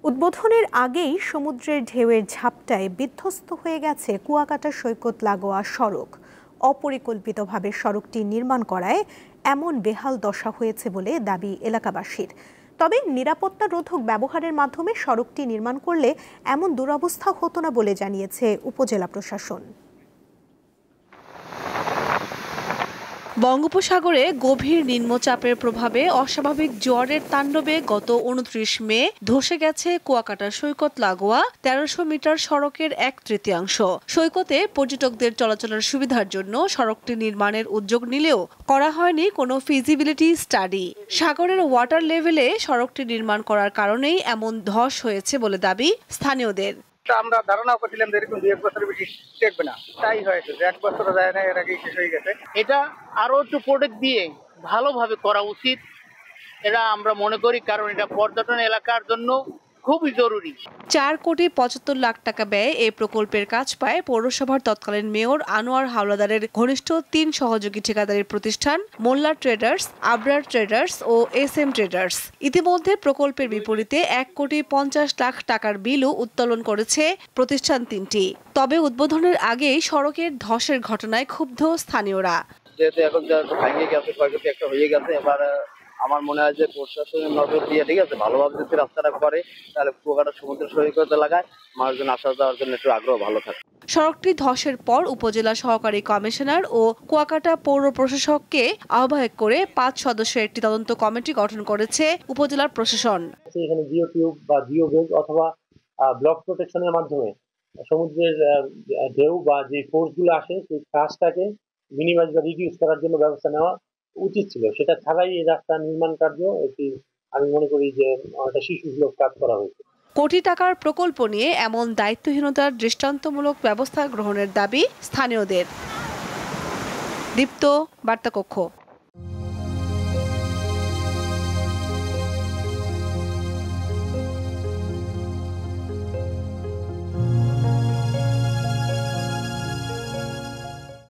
উদ্বোধনের আগেই সমুদ্রের ঢেউয়ের ঝাপটায় বিধ্বস্ত হয়ে গেছে কুয়াকাটা সৈকত লাগোয়া সড়ক। অপরিকল্পিতভাবে সড়কটি নির্মাণ করায় এমন বেহাল দশা হয়েছে বলে দাবি এলাকাবাসীর। তবে নিরাপত্তা রোধক ব্যবহারের মাধ্যমে সড়কটি নির্মাণ করলে এমন দুরবস্থা হতো না বলে জানিয়েছে উপজেলা প্রশাসন। বঙ্গোপসাগরে গভীর নিম্নচাপের প্রভাবে অস্বাভাবিক জোয়ারের তাণ্ডবে গত ২৯ মে ধসে গেছে কুয়াকাটা সৈকত লাগোয়া ১৩০০ মিটার সড়কের ১/৩ সৈকতে পর্যটকদের চলাচলের সুবিধার জন্য সড়কটি নির্মাণের উদ্যোগ নিলেও করা হয়নি কোনো ফিজিবিলিটি স্টাডি। সাগরের ওয়াটার লেভেলে সড়কটি নির্মাণ করার কারণেই এমন ধস হয়েছে বলে দাবি স্থানীয়দের। আমরা ধারণা করছিলাম যে এরকম ২-১ বছরের বেশি টেকবে না, তাই হয়েছে। ১ বছর যায় না, এর আগেই শেষ হয়ে গেছে। এটা আরো একটু প্রোটেক্ট দিয়ে ভালোভাবে করা উচিত, এটা আমরা মনে করি, কারণ এটা পর্যটন এলাকার জন্য খুবই জরুরি। ৪,৭৫,০০,০০০ টাকা ব্যয়ে এই প্রকল্পের কাজ পায় পৌরসভার তৎকালীন মেয়র আনোয়ার হাওলাদারের ঘনিষ্ঠ ৩ সহযোগী ঠিকাদারি প্রতিষ্ঠান মোল্লা ট্রেডার্স, আবরার ট্রেডার্স ও SM ট্রেডার্স। ইতিমধ্যে প্রকল্পের বিপরীতে ১,৫০,০০,০০০ টাকার বিলও উত্তোলন করেছে প্রতিষ্ঠান তিনটি। তবে উদ্বোধনের আগেই সড়কের ধসের ঘটনায় ক্ষুব্ধ স্থানীয়রা। যেহেতু এখন ভেঙে গেছে, ক্ষয়ক্ষতি একটা হয়ে গেছে, এবার আমার মনে হয় যে প্রশাসনের নজর দিয়ে ঠিক আছে ভালোভাবে যদি রাস্তাটা করে তাহলে কুয়াকাটা সমুদ্র সৈকত এলাকায় মানুষজন আসা যাওয়ার জন্য একটু আগ্রহ ভালো থাকে। সড়কটি ধসের পর উপজেলা সহকারী কমিশনার ও কুয়াকাটা পৌর প্রশাসককে আহ্বায়ক করে ৫ সদস্যের একটি তদন্ত কমিটি গঠন করেছে উপজেলার প্রশাসন। এখানে জিও টিউব বা জিও বেগ অথবা ব্লক প্রোটেকশনের মাধ্যমে সমুদ্রের ঢেউ বা যে ফোর্সগুলো আসে সেই কাজটাকে মিনিমাইজ বা রিডিউস করার জন্য ব্যবস্থা নেওয়া উচিত ছিল। সেটা ছাড়াই এই রাস্তা নির্মাণ কার্য এটি আমি মনে করি যে একটা শিশুসুলভ কাজ করা হয়েছে। কোটি টাকার প্রকল্প নিয়ে এমন দায়িত্বহীনতার দৃষ্টান্তমূলক ব্যবস্থা গ্রহণের দাবি স্থানীয়দের। দীপ্ত বার্তা কক্ষ।